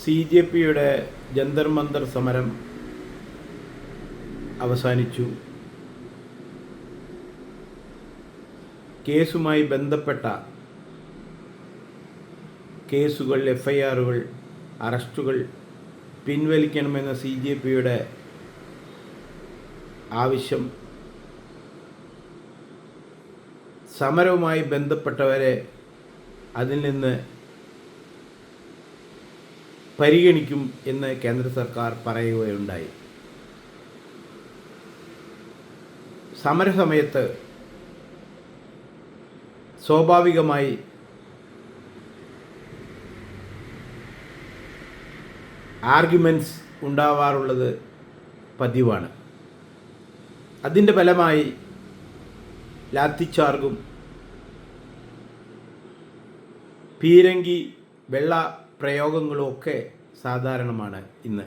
CJPയുടെ ജന്തർ മന്തർ സമരം അവസാനിച്ചു. കേസുമായി ബന്ധപ്പെട്ട കേസുകൾ, FIRകൾ, അറസ്റ്റുകൾ പിൻവലിക്കണമെന്ന CJPയുടെ ആവശ്യം സമരവുമായി ബന്ധപ്പെട്ടവരെ അതിൽ നിന്ന് പരിഗണിക്കും എന്ന് കേന്ദ്ര സർക്കാർ പറയുകയുണ്ടായി. സമരസമയത്ത് സ്വാഭാവികമായി ആർഗ്യുമെൻറ്റ്സ് ഉണ്ടാവാറുള്ളത് പതിവാണ്. അതിൻ്റെ ഫലമായി ലാത്തിച്ചാർജും പീരങ്കി വെള്ള പ്രയോഗങ്ങളും ഒക്കെ സാധാരണമാണ് ഇന്ന്.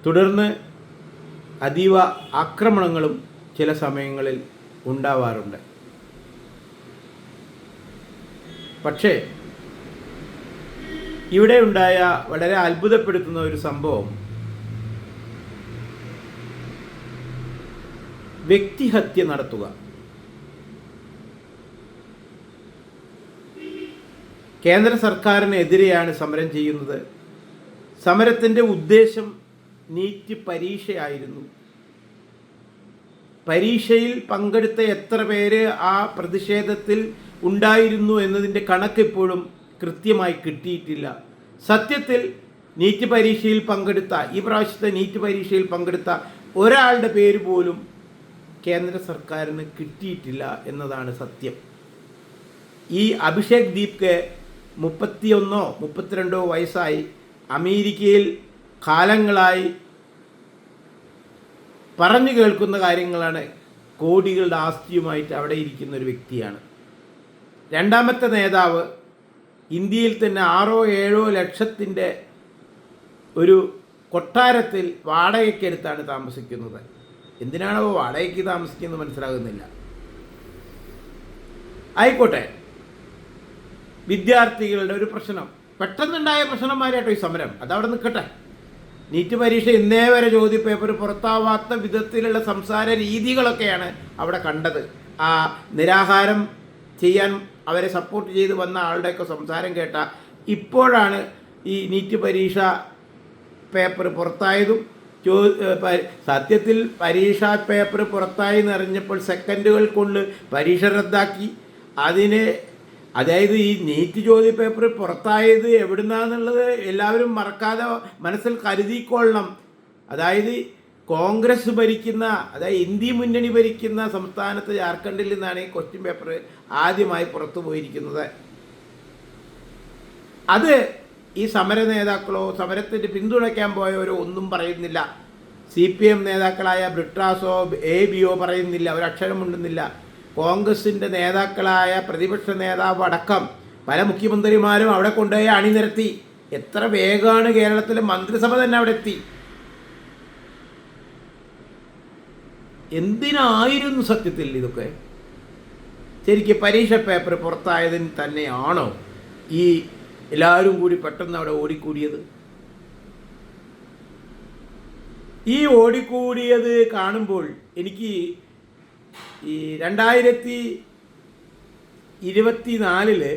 തുടർന്ന് അതീവ ആക്രമണങ്ങളും ചില സമയങ്ങളിൽ ഉണ്ടാവാറുണ്ട്. പക്ഷേ ഇവിടെ ഉണ്ടായ വളരെ അത്ഭുതപ്പെടുത്തുന്ന ഒരു സംഭവം, വ്യക്തിഹത്യ നടത്തുക. കേന്ദ്ര സർക്കാരിനെതിരെയാണ് സമരം ചെയ്യുന്നത്. സമരത്തിൻ്റെ ഉദ്ദേശം നീറ്റ് പരീക്ഷയായിരുന്നു. പരീക്ഷയിൽ പങ്കെടുത്ത എത്ര പേര് ആ പ്രതിഷേധത്തിൽ ഉണ്ടായിരുന്നു എന്നതിൻ്റെ കണക്ക് ഇപ്പോഴും കൃത്യമായി കിട്ടിയിട്ടില്ല. സത്യത്തിൽ നീറ്റ് പരീക്ഷയിൽ പങ്കെടുത്ത, ഈ പ്രാവശ്യത്തെ നീറ്റ് പരീക്ഷയിൽ പങ്കെടുത്ത ഒരാളുടെ പേര് പോലും കേന്ദ്ര സർക്കാരിന് കിട്ടിയിട്ടില്ല എന്നതാണ് സത്യം. ഈ അഭിഷേക് ദീപ്കെ 31-32 വയസ്സായി, അമേരിക്കയിൽ കാലങ്ങളായി പറഞ്ഞു കേൾക്കുന്ന കാര്യങ്ങളാണ്. കോടികളുടെ ആസ്തിയുമായിട്ട് അവിടെ ഇരിക്കുന്ന ഒരു വ്യക്തിയാണ്. രണ്ടാമത്തെ നേതാവ് ഇന്ത്യയിൽ തന്നെ 6-7 ലക്ഷത്തിൻ്റെ ഒരു കൊട്ടാരത്തിൽ വാടകയ്ക്കെടുത്താണ് താമസിക്കുന്നത്. എന്തിനാണോ വാടകയ്ക്ക് താമസിക്കുന്നത് മനസ്സിലാകുന്നില്ല. ആയിക്കോട്ടെ, വിദ്യാർത്ഥികളുടെ ഒരു പ്രശ്നം, പെട്ടെന്നുണ്ടായ പ്രശ്നന്മാരായിട്ടോ ഈ സമരം, അതവിടെ നിൽക്കട്ടെ. നീറ്റ് പരീക്ഷ ഇന്നേ വരെ ചോദ്യപേപ്പർ പുറത്താവാത്ത വിധത്തിലുള്ള സംസാര രീതികളൊക്കെയാണ് അവിടെ കണ്ടത്. ആ നിരാഹാരം ചെയ്യാൻ അവരെ സപ്പോർട്ട് ചെയ്ത് വന്ന ആളുടെയൊക്കെ സംസാരം കേട്ട ഇപ്പോഴാണ് ഈ നീറ്റ് പരീക്ഷ പേപ്പർ പുറത്തായതും സത്യത്തിൽ പരീക്ഷാ പേപ്പർ പുറത്തായി എന്നറിഞ്ഞപ്പോൾ സെക്കൻഡുകൾ കൊണ്ട് പരീക്ഷ റദ്ദാക്കി. അതായത് ഈ നീറ്റ് ചോദ്യപേപ്പർ പുറത്തായത് എവിടുന്നാന്നുള്ളത് എല്ലാവരും മറക്കാതെ മനസ്സിൽ കരുതിക്കൊള്ളണം. അതായത് കോൺഗ്രസ് ഭരിക്കുന്ന, അതായത് ഇന്ത്യ മുന്നണി ഭരിക്കുന്ന സംസ്ഥാനത്ത് ജാർഖണ്ഡിൽ നിന്നാണ് ഈ ക്വസ്റ്റ്യൻ പേപ്പർ ആദ്യമായി പുറത്തു പോയിരിക്കുന്നത്. അത് ഈ സമര നേതാക്കളോ സമരത്തിന് പിന്തുണയ്ക്കാൻ പോയവരോ ഒന്നും പറയുന്നില്ല. CPM നേതാക്കളായ ബ്രിട്ടാസോ ABO പറയുന്നില്ല, ഒരക്ഷരം ഉണ്ടെന്നില്ല. കോൺഗ്രസിൻ്റെ നേതാക്കളായ പ്രതിപക്ഷ നേതാവ് അടക്കം പല മുഖ്യമന്ത്രിമാരും അവിടെ കൊണ്ടുപോയി അണിനിരത്തി. എത്ര വേഗമാണ് കേരളത്തിലെ മന്ത്രിസഭ തന്നെ അവിടെ എത്തി. എന്തിനായിരുന്നു സത്യത്തിൽ ഇതൊക്കെ? ശരിക്കും പരീക്ഷ പേപ്പർ പുറത്തായതിന് തന്നെയാണോ ഈ എല്ലാവരും കൂടി പെട്ടെന്ന് അവിടെ ഓടിക്കൂടിയത്? ഈ ഓടിക്കൂടിയത് കാണുമ്പോൾ എനിക്ക് ഈ 2024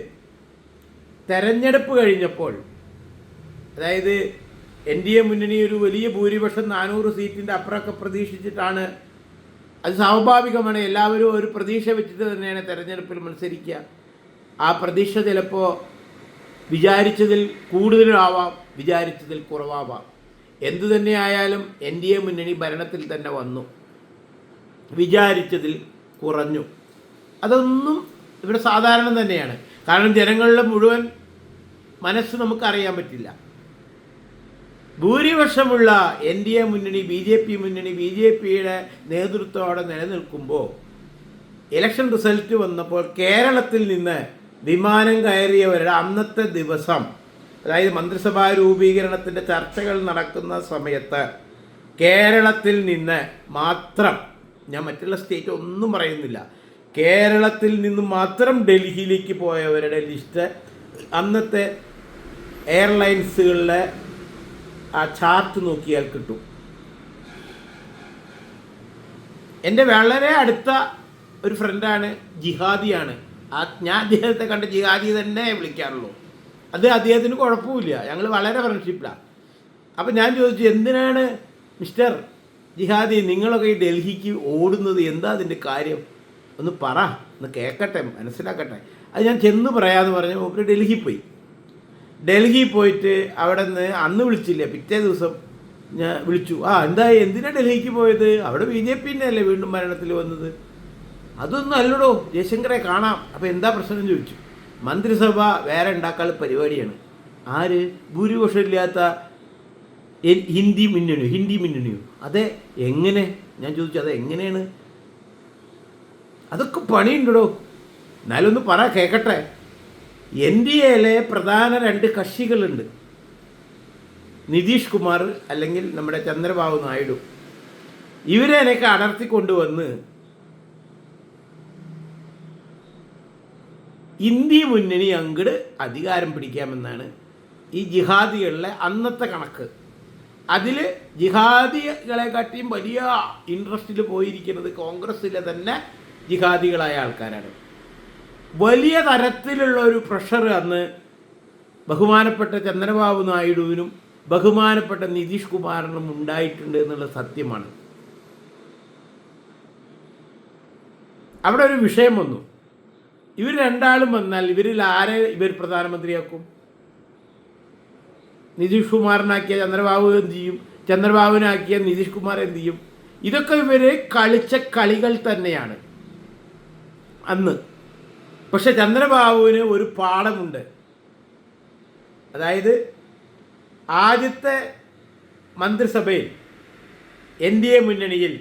തെരഞ്ഞെടുപ്പ് കഴിഞ്ഞപ്പോൾ, അതായത് NDA മുന്നണി ഒരു വലിയ ഭൂരിപക്ഷം 400 സീറ്റിൻ്റെ അപ്പുറമൊക്കെ പ്രതീക്ഷിച്ചിട്ടാണ്. അത് സ്വാഭാവികമാണ്, എല്ലാവരും ഒരു പ്രതീക്ഷ വെച്ചിട്ട് തന്നെയാണ് തെരഞ്ഞെടുപ്പിൽ മത്സരിക്കുക. ആ പ്രതീക്ഷ ചിലപ്പോൾ വിചാരിച്ചതിൽ കൂടുതലാവാം, വിചാരിച്ചതിൽ കുറവാവാം. എന്തു തന്നെയായാലും NDA മുന്നണി ഭരണത്തിൽ തന്നെ വന്നു, വിചാരിച്ചതിൽ കുറഞ്ഞു. അതൊന്നും ഇവിടെ സാധാരണ തന്നെയാണ്. കാരണം ജനങ്ങളുടെ മുഴുവൻ മനസ്സ് നമുക്കറിയാൻ പറ്റില്ല. ഭൂരിപക്ഷമുള്ള NDA മുന്നണി, BJP മുന്നണി, BJPയുടെ നേതൃത്വത്തോടെ നിലനിൽക്കുമ്പോൾ ഇലക്ഷൻ റിസൾട്ട് വന്നപ്പോൾ കേരളത്തിൽ നിന്ന് വിമാനം കയറിയവരുടെ അന്നത്തെ ദിവസം, അതായത് മന്ത്രിസഭാ രൂപീകരണത്തിൻ്റെ ചർച്ചകൾ നടക്കുന്ന സമയത്ത് കേരളത്തിൽ നിന്ന് മാത്രം, ഞാൻ മറ്റുള്ള സ്റ്റേറ്റ് ഒന്നും പറയുന്നില്ല, കേരളത്തിൽ നിന്ന് മാത്രം ഡൽഹിയിലേക്ക് പോയവരുടെ ലിസ്റ്റ് അന്നത്തെ എയർലൈൻസുകളിലെ ആ ചാർട്ട് നോക്കിയാൽ കിട്ടും. എൻ്റെ വളരെ അടുത്ത ഒരു ഫ്രണ്ടാണ്, ജിഹാദിയാണ്. ഞാൻ അദ്ദേഹത്തെ കണ്ട് ജിഹാദി തന്നെ വിളിക്കാറുള്ളൂ. അത് അദ്ദേഹത്തിന് കുഴപ്പമില്ല, ഞങ്ങൾ വളരെ ഫ്രണ്ട്ഷിപ്പിലാണ്. അപ്പം ഞാൻ ചോദിച്ചു, എന്തിനാണ് മിസ്റ്റർ ജിഹാദി നിങ്ങളൊക്കെ ഈ ഡൽഹിക്ക് ഓടുന്നത്, എന്താ അതിൻ്റെ കാര്യം, ഒന്ന് പറ, ഒന്ന് കേൾക്കട്ടെ, മനസ്സിലാക്കട്ടെ. അത് ഞാൻ ചെന്ന് പറയാമെന്ന് പറഞ്ഞ് മൂപ്പര് ഡൽഹി പോയിട്ട് അവിടെ നിന്ന് അന്ന് വിളിച്ചില്ല, പിറ്റേ ദിവസം ഞാൻ വിളിച്ചു. എന്തിനാണ് ഡൽഹിക്ക് പോയത്, അവിടെ BJP അല്ലേ വീണ്ടും ഭരണത്തിൽ വന്നത്. അതൊന്നും അല്ലടോ, ജയശങ്കറെ കാണാം. അപ്പോൾ എന്താ പ്രശ്നം ചോദിച്ചു. മന്ത്രിസഭ വേറെ ഉണ്ടാക്കാനുള്ള പരിപാടിയാണ്. ആര്? ഭൂരിപക്ഷം ഇല്ലാത്ത ഹിന്ദി മുന്നണിയോ? അതെ, എങ്ങനെ? ഞാൻ ചോദിച്ചു, അത് എങ്ങനെയാണ്? അതൊക്കെ പണിയുണ്ടോ, എന്നാലൊന്ന് പറ, കേൾക്കട്ടെ. NDAയിലെ പ്രധാന 2 കക്ഷികളുണ്ട്, നിതീഷ് കുമാർ അല്ലെങ്കിൽ നമ്മുടെ ചന്ദ്രബാബു നായിഡു. ഇവരെയൊക്കെ അടർത്തിക്കൊണ്ടുവന്ന് ഇന്ത്യ മുന്നണി അങ്ങട് അധികാരം പിടിക്കാമെന്നാണ് ഈ ജിഹാദികളിലെ അന്നത്തെ കണക്ക്. അതിൽ ജിഹാദികളെ കാട്ടിയും വലിയ ഇൻട്രസ്റ്റിൽ പോയിരിക്കുന്നത് കോൺഗ്രസ്സിലെ തന്നെ ജിഹാദികളായ ആൾക്കാരാണ്. വലിയ തരത്തിലുള്ള ഒരു പ്രഷർ അന്ന് ബഹുമാനപ്പെട്ട ചന്ദ്രബാബു നായിഡുവിനും ബഹുമാനപ്പെട്ട നിതീഷ് കുമാറിനും ഉണ്ടായിട്ടുണ്ട് എന്നുള്ള സത്യമാണ്. അവിടെ ഒരു വിഷയം വന്നു. ഇവർ രണ്ടാളും വന്നാൽ ഇവരിൽ ആരെ ഇവർ പ്രധാനമന്ത്രിയാക്കും? നിതീഷ് കുമാറിനാക്കിയ ചന്ദ്രബാബു എന്ത് ചെയ്യും? ചന്ദ്രബാബുവിനാക്കിയ നിതീഷ് കുമാർ എന്ത് ചെയ്യും? ഇതൊക്കെ ഇവർ കളിച്ച കളികൾ തന്നെയാണ് അന്ന്. പക്ഷെ ചന്ദ്രബാബുവിന് ഒരു പാഠമുണ്ട്. അതായത് ആദ്യത്തെ മന്ത്രിസഭയിൽ NDA മുന്നണിയിൽ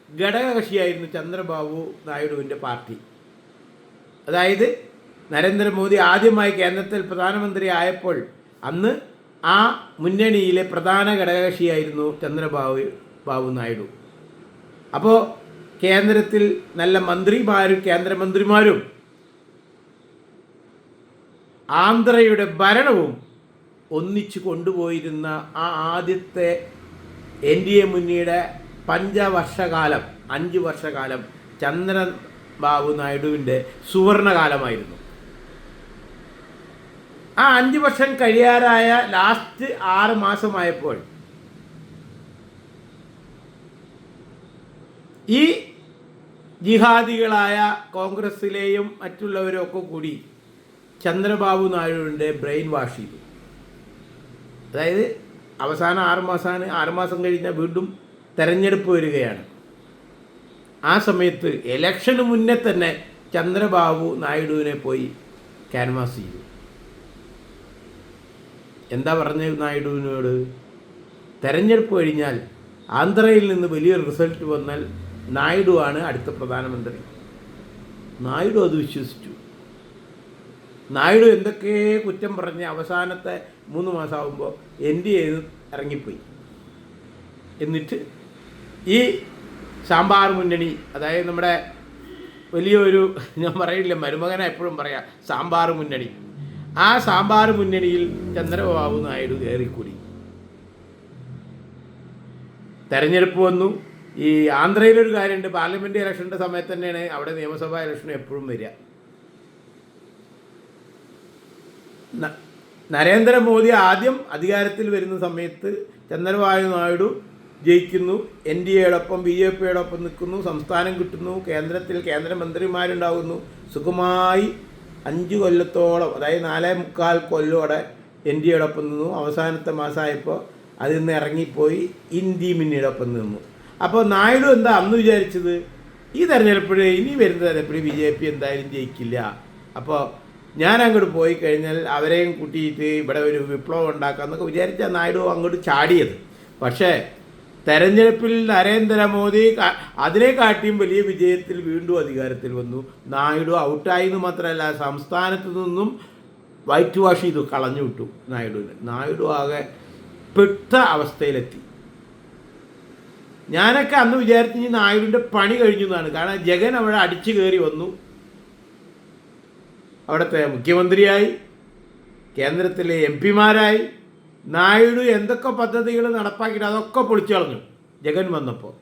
ഘടകകക്ഷിയായിരുന്നു ചന്ദ്രബാബു നായിഡുവിൻ്റെ പാർട്ടി. അതായത് നരേന്ദ്രമോദി ആദ്യമായി കേന്ദ്രത്തിൽ പ്രധാനമന്ത്രി ആയപ്പോൾ അന്ന് ആ മുന്നണിയിലെ പ്രധാന ഘടകകക്ഷിയായിരുന്നു ചന്ദ്രബാബു നായിഡു. അപ്പോൾ കേന്ദ്രത്തിൽ നല്ല കേന്ദ്രമന്ത്രിമാരും ആന്ധ്രയുടെ ഭരണവും ഒന്നിച്ചു കൊണ്ടുപോയിരുന്ന ആ ആദ്യത്തെ NDA മുന്നണിയുടെ 5 വർഷക്കാലം ചന്ദ്രബാബു നായിഡുവിൻ്റെ സുവർണകാലമായിരുന്നു. ആ 5 വർഷം കഴിയാറായ ലാസ്റ്റ് 6 മാസമായപ്പോൾ ഈ ജിഹാദികളായ കോൺഗ്രസ്സിലെയും മറ്റുള്ളവരൊക്കെ കൂടി ചന്ദ്രബാബു നായിഡുവിൻ്റെ ബ്രെയിൻ വാഷ് ചെയ്തു. അതായത് അവസാനം 6 മാസം കഴിഞ്ഞാൽ വീണ്ടും തെരഞ്ഞെടുപ്പ് വരികയാണ്. ആ സമയത്ത് ഇലക്ഷന് മുന്നേ തന്നെ ചന്ദ്രബാബു നായിഡുവിനെ പോയി ക്യാൻവാസ് ചെയ്തു. എന്താ പറഞ്ഞത് നായിഡുവിനോട്? തെരഞ്ഞെടുപ്പ് കഴിഞ്ഞാൽ ആന്ധ്രയിൽ നിന്ന് വലിയൊരു റിസൾട്ട് വന്നാൽ നായിഡു ആണ് അടുത്ത പ്രധാനമന്ത്രി. നായിഡു അത് വിശ്വസിച്ചു. നായിഡു എന്തൊക്കെ കുറ്റം പറഞ്ഞ് അവസാനത്തെ 3 മാസമാകുമ്പോൾ NDA ഇറങ്ങിപ്പോയി. എന്നിട്ട് ഈ സാമ്പാർ മുന്നണി, അതായത് നമ്മുടെ വലിയൊരു, ഞാൻ പറയില്ല, മരുമകനെ എപ്പോഴും പറയാം, സാമ്പാർ മുന്നണി. ആ സാമ്പാർ മുന്നണിയിൽ ചന്ദ്രബാബു നായിഡു കയറിക്കൂടി. തെരഞ്ഞെടുപ്പ് വന്നു. ഈ ആന്ധ്രയിലൊരു കാര്യമുണ്ട്, പാർലമെൻറ്റ് ഇലക്ഷൻ്റെ സമയത്ത് തന്നെയാണ് അവിടെ നിയമസഭാ ഇലക്ഷൻ എപ്പോഴും വരിക. നരേന്ദ്രമോദി ആദ്യം അധികാരത്തിൽ വരുന്ന സമയത്ത് ചന്ദ്രബാബു നായിഡു ജയിക്കുന്നു, NDAയോടൊപ്പം BJPയോടൊപ്പം നിൽക്കുന്നു, സംസ്ഥാനം കിട്ടുന്നു, കേന്ദ്രത്തിൽ കേന്ദ്രമന്ത്രിമാരുണ്ടാകുന്നു. സുഖമായി 5 കൊല്ലത്തോളം, അതായത് 4.25 കൊല്ലോടെ NDAയോടൊപ്പം നിന്നു. അവസാനത്തെ മാസമായപ്പോൾ അതിൽ നിന്ന് ഇറങ്ങിപ്പോയി ഇന്ത്യ മുന്നണിയോടൊപ്പം നിന്നു. അപ്പോൾ നായിഡു എന്താ അന്ന് വിചാരിച്ചത്? ഈ തെരഞ്ഞെടുപ്പിൽ, ഇനി വരുന്ന തെരഞ്ഞെടുപ്പിൽ BJP എന്തായാലും ജയിക്കില്ല, അപ്പോൾ ഞാൻ അങ്ങോട്ട് പോയി കഴിഞ്ഞാൽ അവരെയും കൂട്ടിയിട്ട് ഇവിടെ ഒരു വിപ്ലവം ഉണ്ടാക്കാമെന്നൊക്കെ വിചാരിച്ചാൽ നായിഡു അങ്ങോട്ട് ചാടിയത്. പക്ഷേ തെരഞ്ഞെടുപ്പിൽ നരേന്ദ്രമോദി അതിനെക്കാട്ടിയും വലിയ വിജയത്തിൽ വീണ്ടും അധികാരത്തിൽ വന്നു. നായിഡു ഔട്ടായി എന്ന് മാത്രമല്ല, സംസ്ഥാനത്ത് നിന്നും വൈറ്റ് വാഷ് ചെയ്തു, കളഞ്ഞു വിട്ടു നായിഡുവിന്. നായിഡു ആകെ പെട്ട അവസ്ഥയിലെത്തി. ഞാനൊക്കെ അന്ന് വിചാരിച്ചു നായിഡുവിൻ്റെ പണി കഴിഞ്ഞു എന്നാണ്. കാരണം ജഗൻ അവിടെ അടിച്ചു കയറി വന്നു, അവിടുത്തെ മുഖ്യമന്ത്രിയായി. കേന്ദ്രത്തിലെ MP മാരായി. നായിഡു എന്തൊക്കെ പദ്ധതികൾ നടപ്പാക്കിയിട്ട് അതൊക്കെ പൊളിച്ചു കളഞ്ഞു ജഗൻ വന്നപ്പോൾ.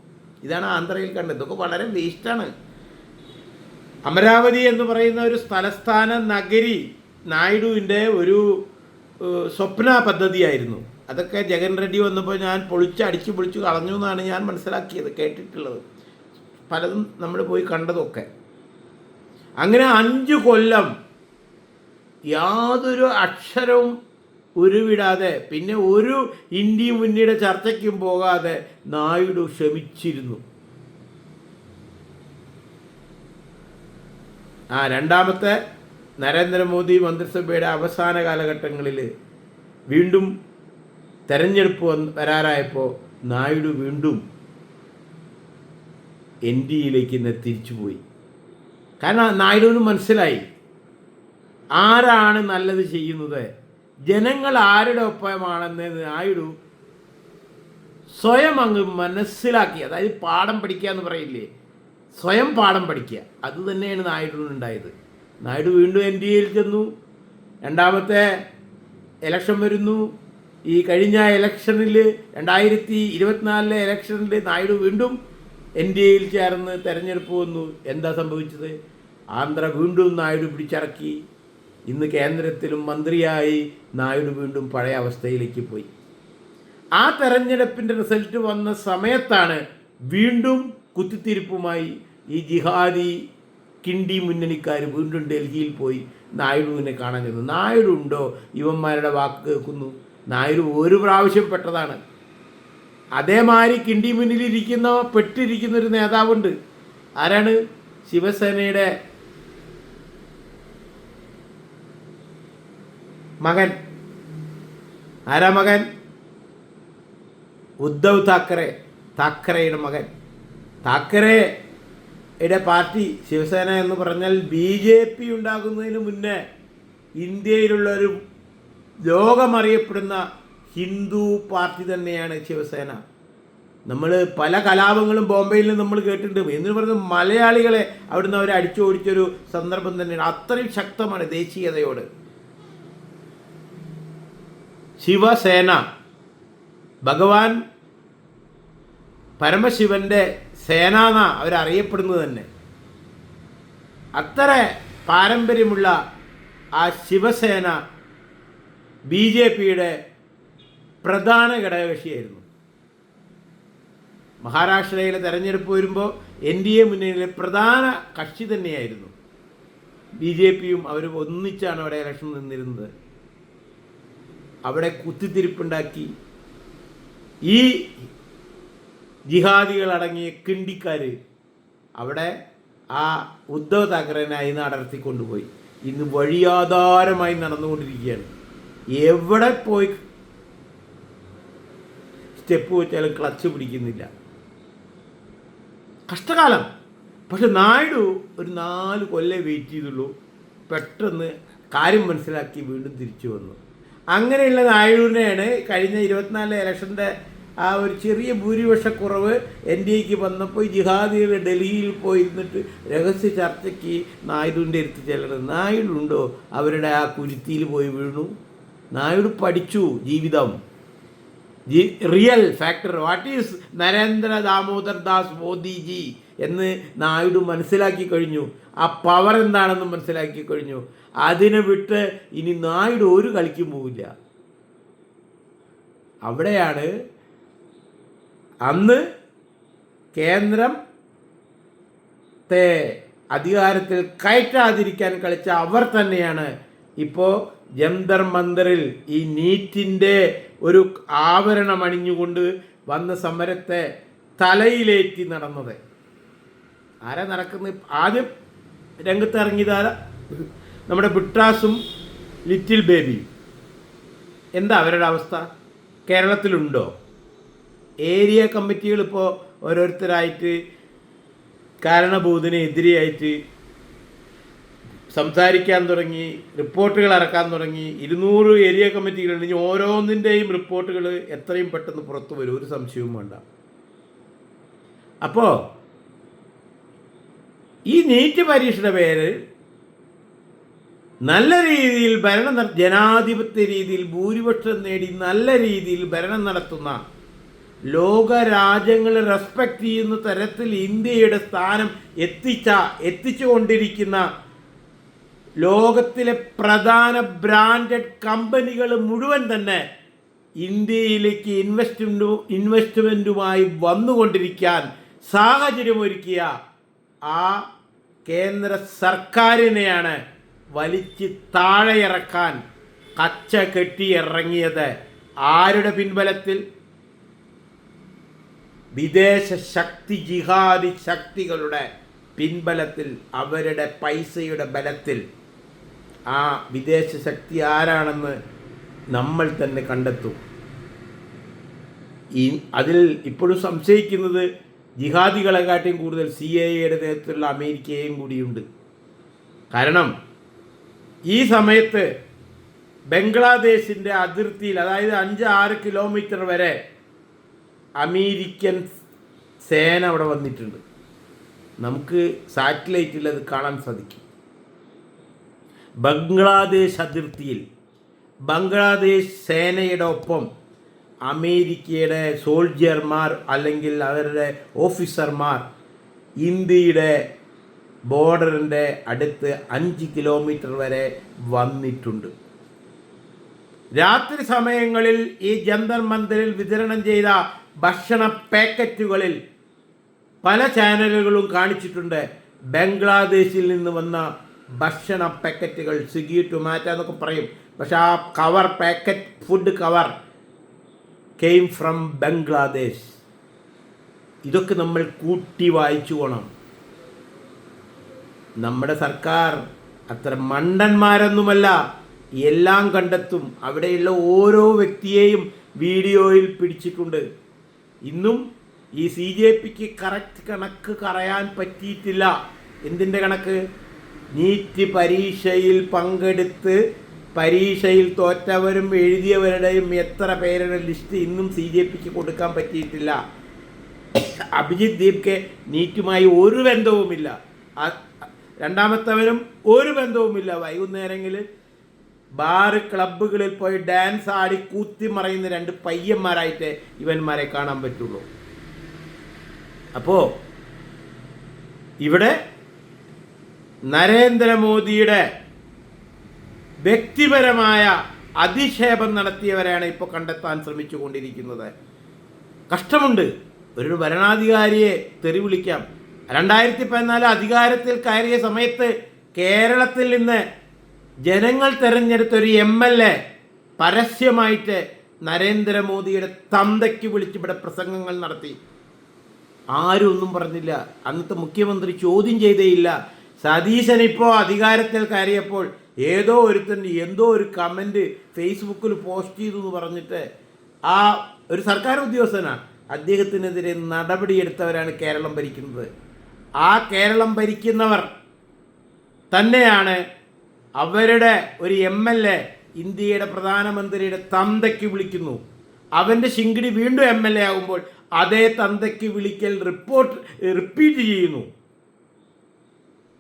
ഇതാണ് ആന്ധ്രയിൽ കണ്ടത്. ഇതൊക്കെ വളരെ വേസ്റ്റാണ്. അമരാവതി എന്ന് പറയുന്ന ഒരു തലസ്ഥാന നഗരി നായിഡുവിൻ്റെ ഒരു സ്വപ്ന പദ്ധതിയായിരുന്നു. അതൊക്കെ ജഗൻ റെഡ്ഡി വന്നപ്പോൾ ഞാൻ അടിച്ചു പൊളിച്ചു കളഞ്ഞു എന്നാണ് ഞാൻ മനസ്സിലാക്കിയത്, കേട്ടിട്ടുള്ളത്, പലതും നമ്മൾ പോയി കണ്ടതൊക്കെ. അങ്ങനെ 5 കൊല്ലം യാതൊരു അക്ഷരവും ഉരുവിടാതെ, പിന്നെ ഒരു ഇന്ത്യ മുന്നണിയുടെ ചർച്ചയ്ക്കും പോകാതെ നായിഡു ക്ഷമിച്ചിരുന്നു. രണ്ടാമത്തെ നരേന്ദ്രമോദി മന്ത്രിസഭയുടെ അവസാന കാലഘട്ടങ്ങളിൽ വീണ്ടും തെരഞ്ഞെടുപ്പ് വരാറായപ്പോൾ നായിഡു വീണ്ടും NDAയിലേക്ക് തിരിച്ചുപോയി. കാരണം നായിഡുവിന് മനസ്സിലായി ആരാണ് നല്ലത് ചെയ്യുന്നത്, ജനങ്ങൾ ആരുടെ ഒപ്പമാണെന്ന് നായിഡു സ്വയം അങ്ങ് മനസ്സിലാക്കി. അതായത് പാഠം പഠിക്കുക എന്ന് പറയില്ലേ, സ്വയം പാഠം പഠിക്കുക. അത് തന്നെയാണ് നായിഡുവിനുണ്ടായത്. നായിഡു വീണ്ടും NDAയിൽ ചെന്നു. രണ്ടാമത്തെ ഇലക്ഷൻ വരുന്നു. ഈ കഴിഞ്ഞ ഇലക്ഷനിൽ 2024 ഇലക്ഷനിൽ നായിഡു വീണ്ടും NDAയിൽ ചേർന്ന് തെരഞ്ഞെടുപ്പ് വന്നു. എന്താ സംഭവിച്ചത്? ആന്ധ്ര വീണ്ടും നായിഡു പിടിച്ചിറക്കി. ഇന്ന് കേന്ദ്രത്തിലും മന്ത്രിയായി നായിഡു വീണ്ടും പഴയ അവസ്ഥയിലേക്ക് പോയി. ആ തെരഞ്ഞെടുപ്പിൻ്റെ റിസൾട്ട് വന്ന സമയത്താണ് വീണ്ടും കുത്തിത്തിരിപ്പുമായി ഈ ജിഹാദി കിണ്ടി മുന്നണിക്കാർ വീണ്ടും ഡൽഹിയിൽ പോയി നായിഡുവിനെ കാണാൻ ചെന്നു. നായിഡു ഉണ്ടോ ഇവന്മാരുടെ വാക്ക് കേൾക്കുന്നു? നായിഡു ഒരു പ്രാവശ്യം പെട്ടതാണ്. അതേമാതിരി കിണ്ടി പെട്ടിരിക്കുന്ന ഒരു നേതാവുണ്ട്. ആരാണ്? ശിവസേനയുടെ മകൻ. ആരാ മകൻ? ഉദ്ധവ് താക്കറെയുടെ മകൻ. താക്കറെയുടെ പാർട്ടി ശിവസേന എന്ന് പറഞ്ഞാൽ BJP ഉണ്ടാകുന്നതിന് മുന്നേ ഇന്ത്യയിലുള്ള ഒരു ലോകമറിയപ്പെടുന്ന ഹിന്ദു പാർട്ടി തന്നെയാണ് ശിവസേന. നമ്മൾ പല കലാപങ്ങളും ബോംബെയിൽ നമ്മൾ കേട്ടിട്ടുണ്ട്. എന്ന് പറഞ്ഞാൽ മലയാളികളെ അവിടുന്ന് അവർ അടിച്ചോടിച്ചൊരു സന്ദർഭം തന്നെയാണ്. അത്രയും ശക്തമാണ് ദേശീയതയോട് ശിവസേന. ഭഗവാൻ പരമശിവന്റെ സേനാന അവരറിയപ്പെടുന്നത് തന്നെ. അത്ര പാരമ്പര്യമുള്ള ആ ശിവസേന BJPയുടെ പ്രധാന ഘടകകക്ഷിയായിരുന്നു. മഹാരാഷ്ട്രയിലെ തെരഞ്ഞെടുപ്പ് വരുമ്പോൾ NDA മുന്നണിയിലെ പ്രധാന കക്ഷി തന്നെയായിരുന്നു. BJPയും അവരും ഒന്നിച്ചാണ് അവിടെ ഇലക്ഷൻ നിന്നിരുന്നത്. അവിടെ കുത്തിത്തിരിപ്പുണ്ടാക്കി ഈ ജിഹാദികളടങ്ങിയ കിണ്ടിക്കാർ അവിടെ ആ ഉദ്ധവ് താക്കറേനായി നടത്തിക്കൊണ്ടുപോയി. ഇന്ന് വഴിയാധാരമായി നടന്നുകൊണ്ടിരിക്കുകയാണ്. എവിടെ പോയി സ്റ്റെപ്പ് വെച്ചാലും ക്ലച്ച് പിടിക്കുന്നില്ല. കഷ്ടകാലം. പക്ഷെ നായിഡു ഒരു 4 കൊല്ലം വെയിറ്റ് ചെയ്തുള്ളൂ. പെട്ടെന്ന് കാര്യം മനസ്സിലാക്കി വീണ്ടും തിരിച്ചു വന്നു. അങ്ങനെയുള്ള നായിഡുവിനെയാണ് കഴിഞ്ഞ 24 ഇലക്ഷൻ്റെ ആ ഒരു ചെറിയ ഭൂരിപക്ഷക്കുറവ് NDAക്ക് വന്നപ്പോൾ ജിഹാദികൾ ഡൽഹിയിൽ പോയിരുന്നിട്ട് രഹസ്യ ചർച്ചയ്ക്ക് നായിഡുവിൻ്റെ അടുത്ത് ചെല്ലണം. നായിഡു ഉണ്ടോ അവരുടെ ആ കുരുത്തിയിൽ പോയി വീണു. നായിഡു പഠിച്ചു ജീവിതം, real factor, what is Narendra Damodar Das Modiji എന്ന് നായിഡു മനസ്സിലാക്കി കഴിഞ്ഞു. ആ പവർ എന്താണെന്ന് മനസ്സിലാക്കി കഴിഞ്ഞു. അതിനെ വിട്ട് ഇനി നായിഡു ഒരു കളിക്കും പോവില്ല. അവിടെയാണ് അന്ന് കേന്ദ്രത്തെ അധികാരത്തിൽ കയറ്റാതിരിക്കാൻ കളിച്ച അവർ തന്നെയാണ് ഇപ്പോൾ ജന്തർ മന്ദറിൽ ഈ നീറ്റിൻ്റെ ഒരു ആവരണം അണിഞ്ഞുകൊണ്ട് വന്ന സമരത്തെ തലയിലേറ്റി നടന്നത്. ആരാ നടക്കുന്നത്? ആദ്യം രംഗത്തിറങ്ങിയതാരാ? നമ്മുടെ ബിട്ടാസും ലിറ്റിൽ ബേബിയും. എന്താ അവരുടെ അവസ്ഥ? കേരളത്തിലുണ്ടോ? ഏരിയ കമ്മിറ്റികൾ ഇപ്പോൾ ഓരോരുത്തരായിട്ട് കാരണഭൂതനെതിരെയായിട്ട് സംസാരിക്കാൻ തുടങ്ങി, റിപ്പോർട്ടുകൾ ഇറക്കാൻ തുടങ്ങി. 200 ഏരിയ കമ്മിറ്റികളുണ്ട്. ഇനി ഓരോന്നിൻ്റെയും റിപ്പോർട്ടുകൾ എത്രയും പെട്ടെന്ന് പുറത്തു വരും, ഒരു സംശയവും വേണ്ട. അപ്പോൾ ഈ നീറ്റ് പരീക്ഷയുടെ പേര് നല്ല രീതിയിൽ ജനാധിപത്യ രീതിയിൽ ഭൂരിപക്ഷം നേടി നല്ല രീതിയിൽ ഭരണം നടത്തുന്ന ലോക രാജ്യങ്ങളെ റെസ്പെക്ട് ചെയ്യുന്ന തരത്തിൽ ഇന്ത്യയുടെ സ്ഥാനം എത്തിച്ചുകൊണ്ടിരിക്കുന്ന ലോകത്തിലെ പ്രധാന ബ്രാൻഡഡ് കമ്പനികൾ മുഴുവൻ തന്നെ ഇന്ത്യയിലേക്ക് ഇൻവെസ്റ്റ്മെൻറ്റുമായി വന്നുകൊണ്ടിരിക്കാൻ സാഹചര്യമൊരുക്കിയ ആ കേന്ദ്ര സർക്കാരിനെയാണ് വലിച്ച് താഴെയിറക്കാൻ കച്ച കെട്ടിയിറങ്ങിയത്. ആരുടെ പിൻബലത്തിൽ? വിദേശ ശക്തി, ജിഹാദി ശക്തികളുടെ പിൻബലത്തിൽ, അവരുടെ പൈസയുടെ ബലത്തിൽ. ആ വിദേശ ശക്തി ആരാണെന്ന് നമ്മൾ തന്നെ കണ്ടെത്തും. അതിൽ ഇപ്പോഴും സംശയിക്കുന്നത് ജിഹാദികളെക്കാട്ടിയും കൂടുതൽ CIA നേതൃത്വത്തിലുള്ള അമേരിക്കയും കൂടിയുണ്ട്. കാരണം ഈ സമയത്ത് ബംഗ്ലാദേശിൻ്റെ അതിർത്തിയിൽ, അതായത് 5-6 കിലോമീറ്റർ വരെ അമേരിക്കൻ സേന അവിടെ വന്നിട്ടുണ്ട്. നമുക്ക് സാറ്റലൈറ്റിൽ അത് കാണാൻ സാധിക്കും. ബംഗ്ലാദേശ് അതിർത്തിയിൽ ബംഗ്ലാദേശ് സേനയുടെ ഒപ്പം അമേരിക്കയുടെ സോൾജിയർമാർ അല്ലെങ്കിൽ അവരുടെ ഓഫീസർമാർ ഇന്ത്യയുടെ ബോർഡറിൻ്റെ അടുത്ത് 5 കിലോമീറ്റർ വരെ വന്നിട്ടുണ്ട്. രാത്രി സമയങ്ങളിൽ ഈ ജന്തർ മന്ദിറിൽ വിതരണം ചെയ്ത ഭക്ഷണ പാക്കറ്റുകളിൽ പല ചാനലുകളും കാണിച്ചിട്ടുണ്ട് ബംഗ്ലാദേശിൽ നിന്ന് വന്ന ഭക്ഷണ പാക്കറ്റുകൾ. സ്വിഗ്ഗി, ടൊമാറ്റോ എന്നൊക്കെ പറയും, പക്ഷെ ആ cover, packet food cover came from Bangladesh. ഇതൊക്കെ നമ്മൾ കൂട്ടി വായിച്ചു പോകണം. നമ്മുടെ സർക്കാർ അത്ര മണ്ടന്മാരൊന്നുമല്ല, എല്ലാം കണ്ടെത്തും. അവിടെയുള്ള ഓരോ വ്യക്തിയെയും വീഡിയോയിൽ പിടിച്ചിട്ടുണ്ട്. ഇന്നും ഈ CJPക്ക് കറക്റ്റ് കണക്ക് പറയാൻ പറ്റിയിട്ടില്ല. എന്തിൻ്റെ കണക്ക്? നീറ്റ് പരീക്ഷയിൽ പങ്കെടുത്ത് പരീക്ഷയിൽ തോറ്റവരും എഴുതിയവരുടെയും എത്ര പേരുടെ ലിസ്റ്റ് ഇന്നും CJPക്ക് കൊടുക്കാൻ പറ്റിയിട്ടില്ല. അഭിജിത്ത് ദീപ്ക്ക് നീറ്റുമായി ഒരു ബന്ധവുമില്ല. രണ്ടാമത്തവരും ഒരു ബന്ധവുമില്ല. വൈകുന്നേരങ്ങളിൽ ബാറ് ക്ലബ്ബുകളിൽ പോയി ഡാൻസ് ആടി കൂത്തിമറയുന്ന 2 പയ്യന്മാരായിട്ട് ഇവന്മാരെ കാണാൻ പറ്റുള്ളൂ. അപ്പോൾ ഇവിടെ നരേന്ദ്രമോദിയുടെ വ്യക്തിപരമായ അധിക്ഷേപം നടത്തിയവരെയാണ് ഇപ്പോൾ കണ്ടെത്താൻ ശ്രമിച്ചു കൊണ്ടിരിക്കുന്നത്. കഷ്ടമുണ്ട്. ഒരു ഭരണാധികാരിയെ തെറി വിളിക്കാം. 2014 അധികാരത്തിൽ കയറിയ സമയത്ത് കേരളത്തിൽ നിന്ന് ജനങ്ങൾ തെരഞ്ഞെടുത്തൊരു MLA പരസ്യമായിട്ട് നരേന്ദ്രമോദിയുടെ തന്തയ്ക്ക് വിളിച്ച് ഇവിടെ പ്രസംഗങ്ങൾ നടത്തി. ആരും ഒന്നും പറഞ്ഞില്ല. അന്നത്തെ മുഖ്യമന്ത്രി ചോദ്യം ചെയ്തേയില്ല. സതീശൻ ഇപ്പോൾ അധികാരത്തിൽ കയറിയപ്പോൾ ഏതോ ഒരുത്തൻ്റെ എന്തോ ഒരു കമൻറ്റ് ഫേസ്ബുക്കിൽ പോസ്റ്റ് ചെയ്തു എന്ന് പറഞ്ഞിട്ട് ആ ഒരു സർക്കാർ ഉദ്യോഗസ്ഥനാണ്, അദ്ദേഹത്തിനെതിരെ നടപടിയെടുത്തവരാണ് കേരളം ഭരിക്കുന്നത്. ആ കേരളം ഭരിക്കുന്നവർ തന്നെയാണ് അവരുടെ ഒരു MLA ഇന്ത്യയുടെ പ്രധാനമന്ത്രിയുടെ തന്തയ്ക്ക് വിളിക്കുന്നു. അവൻ്റെ ശിങ്കിടി വീണ്ടും MLA ആകുമ്പോൾ അതേ തന്തയ്ക്ക് വിളിക്കൽ റിപ്പീറ്റ് ചെയ്യുന്നു.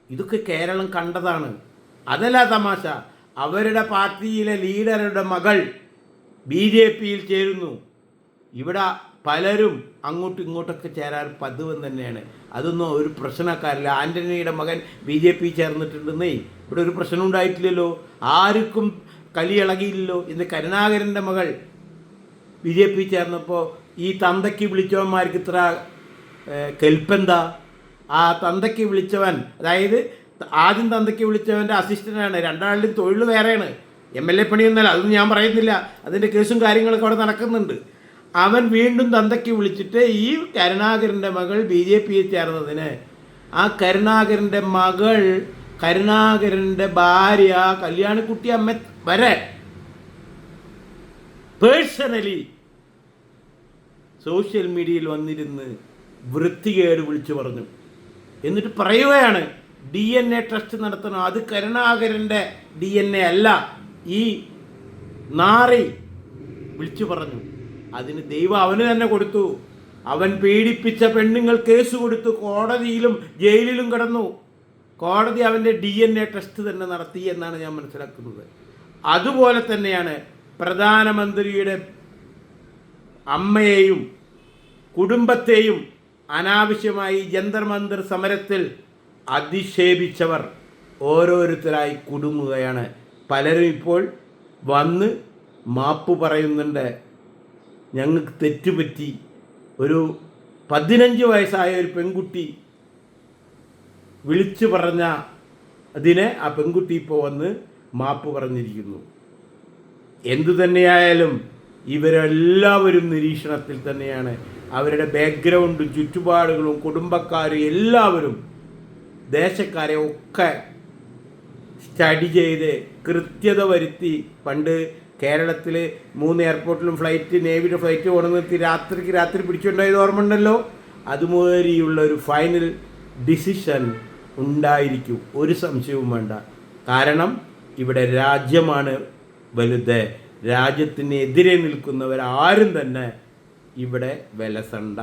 ഇതൊക്കെ കേരളം കണ്ടതാണ്. അതല്ല തമാശ. അവരുടെ പാർട്ടിയിലെ ലീഡറുടെ മകൾ BJPയിൽ ചേരുന്നു. ഇവിടെ പലരും അങ്ങോട്ടും ഇങ്ങോട്ടൊക്കെ ചേരാൻ പതിവ് തന്നെയാണ്. അതൊന്നും ഒരു പ്രശ്നക്കാരില്ല. ആൻ്റണിയുടെ മകൻ BJP ചേർന്നിട്ടുണ്ടെന്നേ ഇവിടെ ഒരു പ്രശ്നം ഉണ്ടായിട്ടില്ലല്ലോ. ആർക്കും കലിയിളകിയില്ലല്ലോ. ഇന്ന് കരുണാകരൻ്റെ മകൾ BJP ചേർന്നപ്പോൾ ഈ തന്തയ്ക്ക് വിളിച്ചവന്മാർക്ക് ഇത്ര കെൽപ്പെന്താ? ആ തന്തയ്ക്ക് വിളിച്ചവൻ, അതായത് ആദ്യം തന്തയ്ക്ക് വിളിച്ചവൻ്റെ അസിസ്റ്റൻ്റാണ്. രണ്ടാളുടെയും തൊഴിൽ വേറെയാണ്. MLA പണിയൊന്നുമല്ല. അതൊന്നും ഞാൻ പറയുന്നില്ല. അതിൻ്റെ കേസും കാര്യങ്ങളൊക്കെ അവിടെ നടക്കുന്നുണ്ട്. അവൻ വീണ്ടും തന്തയ്ക്ക് വിളിച്ചിട്ട് ഈ കരുണാകരൻ്റെ മകൾ BJPയിൽ ചേർന്നതിന് ആ കരുണാകരൻ്റെ മകൾ, കരുണാകരൻ്റെ ഭാര്യ, കല്യാണിക്കുട്ടി അമ്മ വരെ പേഴ്സണലി സോഷ്യൽ മീഡിയയിൽ വന്നിരുന്ന് വൃത്തികേട് വിളിച്ചു പറഞ്ഞു. എന്നിട്ട് പറയുകയാണ് DNA ടെസ്റ്റ് നടത്തണം. അത് കരുണാകരൻ്റെ DNA അല്ല, ഈ നാറി വിളിച്ചു പറഞ്ഞു. അതിന് ദൈവം അവന് തന്നെ കൊടുത്തു. അവൻ പീഡിപ്പിച്ച പെണ്ണുങ്ങൾ കേസ് കൊടുത്തു, കോടതിയിലും ജയിലിലും കിടന്നു. കോടതി അവൻ്റെ DNA ടെസ്റ്റ് തന്നെ നടത്തി എന്നാണ് ഞാൻ മനസ്സിലാക്കുന്നത്. അതുപോലെ തന്നെയാണ് പ്രധാനമന്ത്രിയുടെ അമ്മയെയും കുടുംബത്തെയും അനാവശ്യമായി ജന്തർ മന്തർ സമരത്തിൽ അധിക്ഷേപിച്ചവർ ഓരോരുത്തരായി കുടുങ്ങുകയാണ്. പലരും ഇപ്പോൾ വന്ന് മാപ്പ് പറയുന്നുണ്ട്. ഞങ്ങൾക്ക് തെറ്റുപറ്റി. ഒരു 15 വയസ്സായ ഒരു പെൺകുട്ടി വിളിച്ചു പറഞ്ഞ അതിനെ ആ പെൺകുട്ടി ഇപ്പോൾ വന്ന് മാപ്പ് പറഞ്ഞിരിക്കുന്നു. എന്തു തന്നെയായാലും ഇവരെല്ലാവരും നിരീക്ഷണത്തിൽ തന്നെയാണ്. അവരുടെ ബാക്ക്ഗ്രൗണ്ടും ചുറ്റുപാടുകളും കുടുംബക്കാരും എല്ലാവരും ദേശക്കാരെ ഒക്കെ സ്റ്റഡി ചെയ്ത് കൃത്യത വരുത്തി. പണ്ട് കേരളത്തിൽ 3 എയർപോർട്ടിലും നേവിയുടെ ഫ്ലൈറ്റ് കൊണ്ടു നിർത്തി രാത്രി പിടിച്ചുണ്ടായത് ഓർമ്മ ഉണ്ടല്ലോ. അതുമാതിരിയുള്ള ഒരു ഫൈനൽ ഡിസിഷൻ ഉണ്ടായിരിക്കും, ഒരു സംശയവും വേണ്ട. കാരണം ഇവിടെ രാജ്യമാണ് വലുത്. രാജ്യത്തിനെതിരെ നിൽക്കുന്നവരാരും തന്നെ ഇവിടെ വിലസണ്ട.